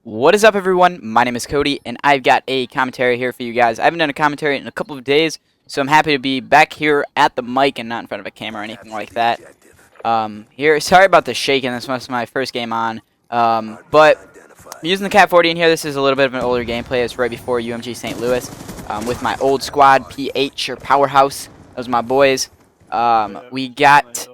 What is up, everyone? My name is Cody, and I've got a commentary here for you guys. I haven't done a commentary in a couple of days, so I'm happy to be back here at the mic and not in front of a camera or anything like that. Sorry about the shaking. This was my first game on, but I'm using the Cat 40 in here. This is a little bit of an older gameplay. It's right before UMG St. Louis, with my old squad, PH or Powerhouse. Those are my boys. We got.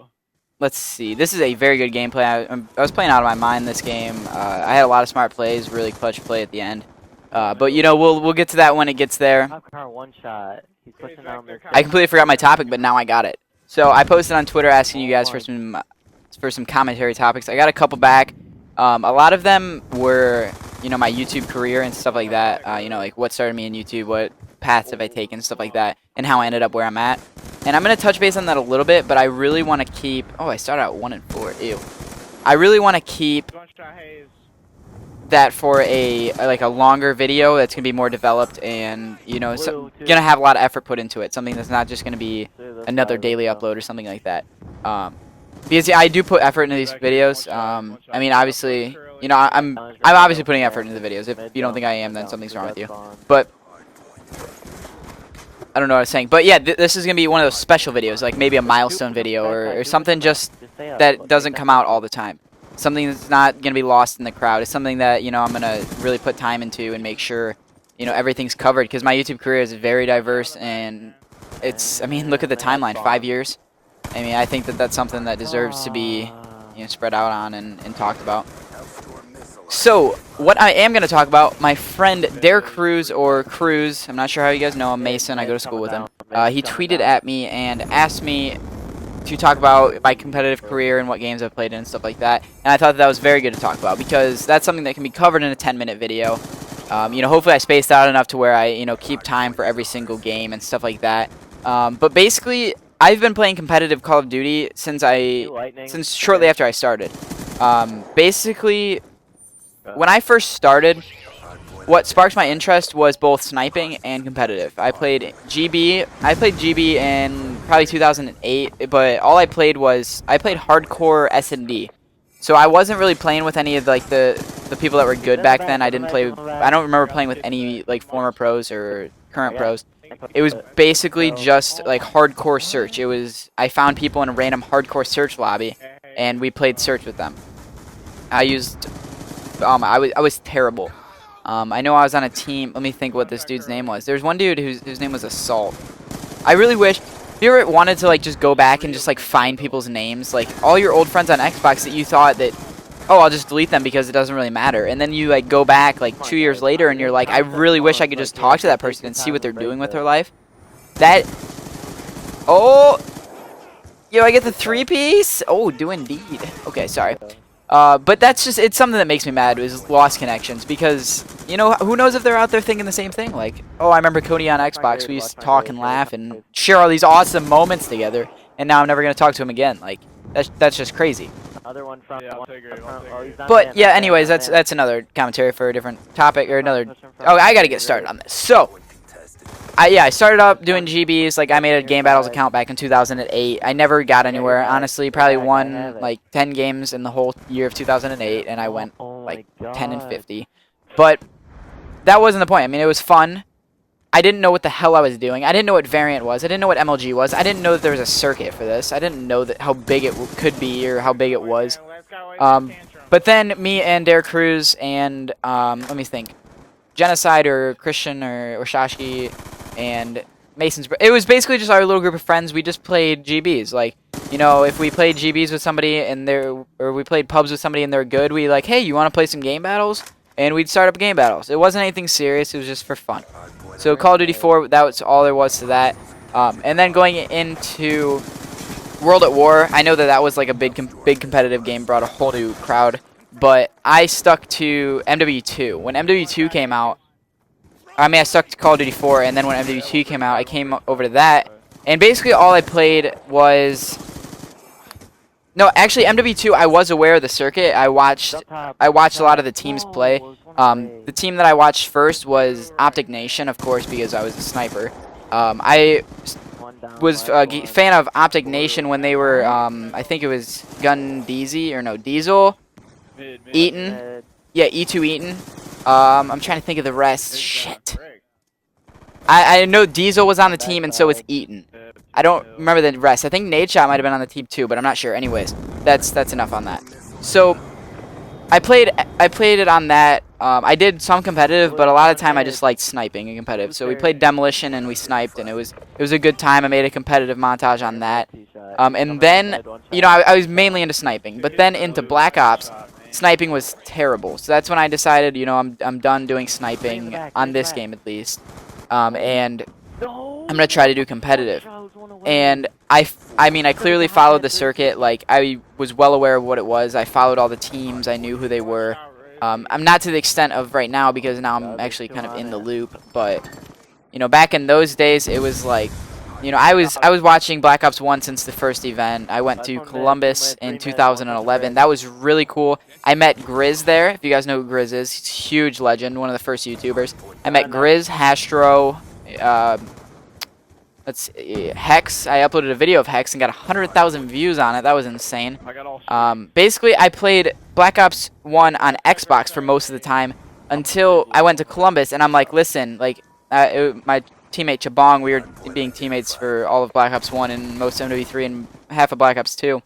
Let's see. This is a very good gameplay. I was playing out of my mind this game. I had a lot of smart plays, really clutch play at the end. But you know, we'll get to that when it gets there. One shot. He's pushing down this. I completely forgot my topic, but now I got it. So I posted on Twitter asking you guys for some commentary topics. I got a couple back. A lot of them were, you know, my YouTube career and stuff like that. You know, like what started me in YouTube, what paths have I taken, stuff like that, and how I ended up where I'm at. And I'm going to touch base on that a little bit, but I really want to keep... Oh, I started out 1-4. Ew. I really want to keep that for a longer video that's going to be more developed and, you know, going to have a lot of effort put into it. Something that's not just going to be another daily upload or something like that. Because yeah, I do put effort into these videos. I mean, obviously, you know, I'm obviously putting effort into the videos. If you don't think I am, then something's wrong with you. But I don't know what I was saying, but yeah, this is going to be one of those special videos, like maybe a milestone video or something just that doesn't come out all the time. Something that's not going to be lost in the crowd. It's something that, you know, I'm going to really put time into and make sure, you know, everything's covered, because my YouTube career is very diverse, and it's, I mean, look at the timeline, 5 years. I mean, I think that that's something that deserves to be, you know, spread out on and talked about. So, what I am going to talk about, my friend Derek Cruz, or Cruz, I'm not sure how you guys know him, Mason, I go to school with him. He tweeted at me and asked me to talk about my competitive career and what games I've played in and stuff like that. And I thought that was very good to talk about, because that's something that can be covered in a 10-minute video. You know, hopefully I spaced out enough to where I, you know, keep time for every single game and stuff like that. But basically, I've been playing competitive Call of Duty since shortly after I started. Basically, when I first started, what sparked my interest was both sniping and competitive. I played GB in probably 2008, but all I played hardcore S&D. So I wasn't really playing with any of like the people that were good back then. I don't remember playing with any like former pros or current pros. It was basically just like hardcore search. I found people in a random hardcore search lobby, and we played search with them. I was terrible. I know I was on a team. Let me think what this dude's name was. There's one dude whose name was Assault. I really wish, if you ever wanted to like just go back and just like find people's names, like all your old friends on Xbox that you thought that, oh, I'll just delete them because it doesn't really matter. And then you like go back like 2 years later and you're like, I really wish I could just talk to that person and see what they're doing with their life. Oh, yo, I get the 3-piece? Oh, do indeed. Okay, sorry. But that's just, it's something that makes me mad, is lost connections, because, you know, who knows if they're out there thinking the same thing, like, oh, I remember Cody on Xbox, we used to talk and laugh and share all these awesome moments together, and now I'm never going to talk to him again, like, that's just crazy. But, yeah, anyways, that's another commentary for a different topic, or another, oh, I gotta get started on this. So, I started up doing GBs. Like, I made a Game Battles account back in 2008. I never got anywhere. Honestly, probably won like 10 games in the whole year of 2008, and I went like 10-50. But that wasn't the point. I mean, it was fun. I didn't know what the hell I was doing. I didn't know what variant was. I didn't know what MLG was. I didn't know that there was a circuit for this. I didn't know how big it could be or how big it was. But then me and Derek Cruz and, let me think, Genocide or Christian or Shashki and Mason's. It was basically just our little group of friends. We just played GBs. Like, you know, if we played GBs with somebody or we played pubs with somebody and they're good, we like, hey, you want to play some game battles? And we'd start up game battles. It wasn't anything serious. It was just for fun. So Call of Duty 4, that was all there was to that. And then going into World at War, I know that was like a big competitive game, brought a whole new crowd. But I stuck to MW2. When MW2 came out, I mean, I stuck to Call of Duty 4, and then when MW2 came out, I came over to that. And basically all I played was... No, actually, MW2, I was aware of the circuit. I watched a lot of the teams play. The team that I watched first was Optic Nation, of course, because I was a sniper. I was a fan of Optic Nation when they were, I think it was Gun DZ, or no, Diesel, Eaton. Yeah, E2 Eaton. I'm trying to think of the rest. Shit. I know Diesel was on the team, and so was Eaton. I don't remember the rest. I think Nadeshot might have been on the team too, but I'm not sure. Anyways, that's enough on that. So I played it on that. I did some competitive, but a lot of time I just liked sniping in competitive. So we played Demolition and we sniped, and it was a good time. I made a competitive montage on that. And then, you know, I was mainly into sniping, but then into Black Ops, sniping was terrible. So that's when I decided, you know, I'm done doing sniping on this game at least, and I'm gonna try to do competitive. And I mean, I clearly followed the circuit. Like, I was well aware of what it was. I followed all the teams. I knew who they were. I'm not to the extent of right now because now I'm actually kind of in the loop. But, you know, back in those days, it was like, you know, I was watching Black Ops 1 since the first event. I went to Columbus in 2011. That was really cool. I met Grizz there. If you guys know who Grizz is, he's a huge legend, one of the first YouTubers. I met Grizz, Hastro, Hex. I uploaded a video of Hex and got 100,000 views on it. That was insane. Basically, I played Black Ops 1 on Xbox for most of the time until I went to Columbus, and I'm like, listen, like, my teammate Chabong, we were being teammates for all of Black Ops 1 and most MW3 and half of Black Ops 2.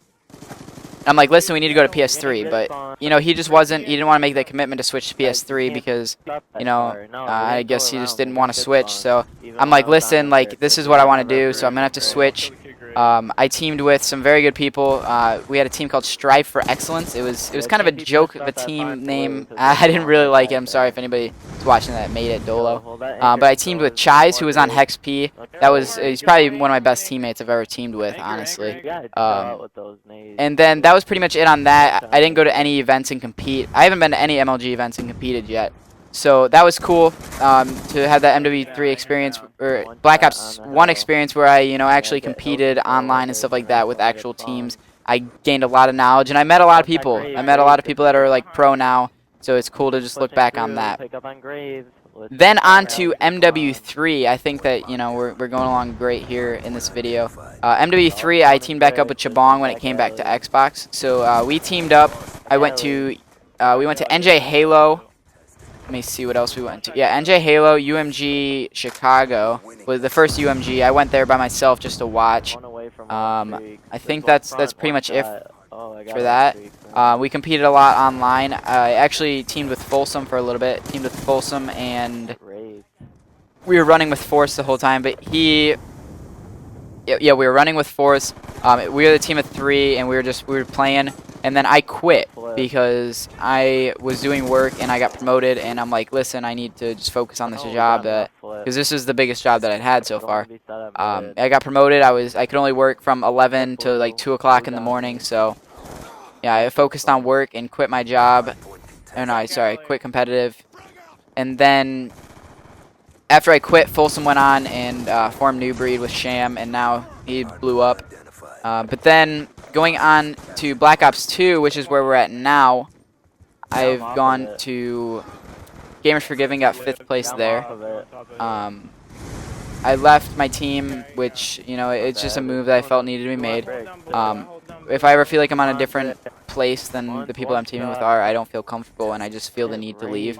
I'm like, listen, we need to go to PS3, but, you know, he just wasn't, he didn't want to make that commitment to switch to PS3 because, you know, I guess he just didn't want to switch, so I'm like, listen, like, this is what I want to do, so I'm going to have to switch. I teamed with some very good people. We had a team called Strive for Excellence. It was kind of a joke of a team name. I didn't really like it. I'm sorry if anybody is watching that made it Dolo. But I teamed with Chise, who was on Hex P. He's probably one of my best teammates I've ever teamed with, honestly. And then that was pretty much it on that. I didn't go to any events and compete. I haven't been to any MLG events and competed yet. So that was cool to have that MW3 experience, or Black Ops 1 experience where I, you know, actually competed online and stuff like that with actual teams. I gained a lot of knowledge, and I met a lot of people. I met a lot of people that are, like, pro now, so it's cool to just look back on that. Then on to MW3. I think that, you know, we're going along great here in this video. MW3, I teamed back up with Chabong when it came back to Xbox. So we teamed up. We went to NJ Halo. Let me see what else we went to. Yeah, NJ Halo, UMG Chicago was the first UMG. I went there by myself just to watch. I think that's pretty much it for that. We competed a lot online. I actually teamed with Folsom for a little bit. Teamed with Folsom, and we were running with Force the whole time. But we were running with Force. We were the team of 3, and we were playing. And then I quit because I was doing work and I got promoted, and I'm like, listen, I need to just focus on this job, because this is the biggest job that I'd had so far. I got promoted. I could only work from 11 to like 2 o'clock in the morning, so yeah, I focused on work and quit my job. Oh no, sorry, quit competitive. And then after I quit, Folsom went on and formed New Breed with Sham, and now he blew up. But then going on to Black Ops 2, which is where we're at now, I've gone to Gamers for Giving, got 5th place there. I left my team, which, you know, it's just a move that I felt needed to be made. If I ever feel like I'm on a different place than the people I'm teaming with are, I don't feel comfortable, and I just feel the need to leave.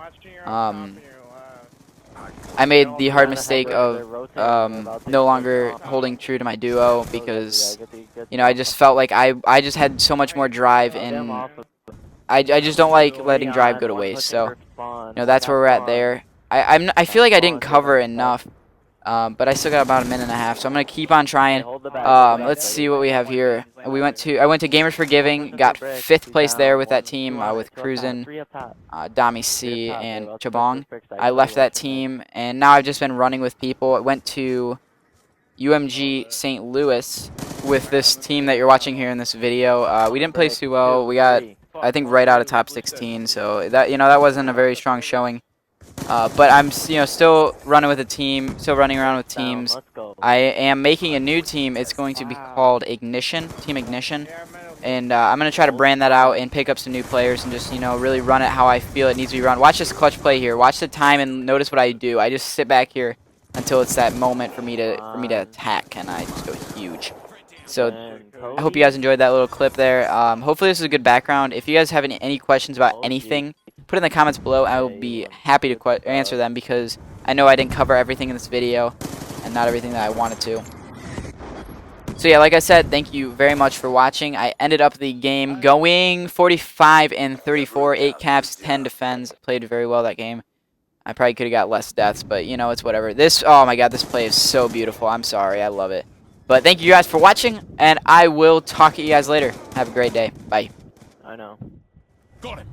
I made the hard mistake of no longer holding true to my duo because, you know, I just felt like I just had so much more drive, and I just don't like letting drive go to waste. So, you know, that's where we're at there. I feel like I didn't cover enough, but I still got about a minute and a half, so I'm gonna keep on trying. Let's see what we have here. I went to Gamers for Giving, got 5th place there with that team, with Cruisin', Dami C, and Chabong. I left that team, and now I've just been running with people. I went to UMG St. Louis with this team that you're watching here in this video. We didn't play too well. We got, I think, right out of top 16, so that, you know, that wasn't a very strong showing. But I'm, you know, still running with a team, still running around with teams. I am making a new team. It's going to be called Ignition, Team Ignition. And I'm going to try to brand that out and pick up some new players and just, you know, really run it how I feel it needs to be run. Watch this clutch play here. Watch the time and notice what I do. I just sit back here until it's that moment for me to attack, and I just go huge. So I hope you guys enjoyed that little clip there. Hopefully this is a good background. If you guys have any questions about anything, put it in the comments below. I will be happy to answer them because I know I didn't cover everything in this video and not everything that I wanted to. So yeah, like I said, thank you very much for watching. I ended up the game going 45 and 34, 8 caps, 10 defends. Played very well that game. I probably could have got less deaths, but you know, it's whatever. Oh my god, this play is so beautiful. I'm sorry, I love it. But thank you guys for watching, and I will talk to you guys later. Have a great day. Bye. I know. Got him.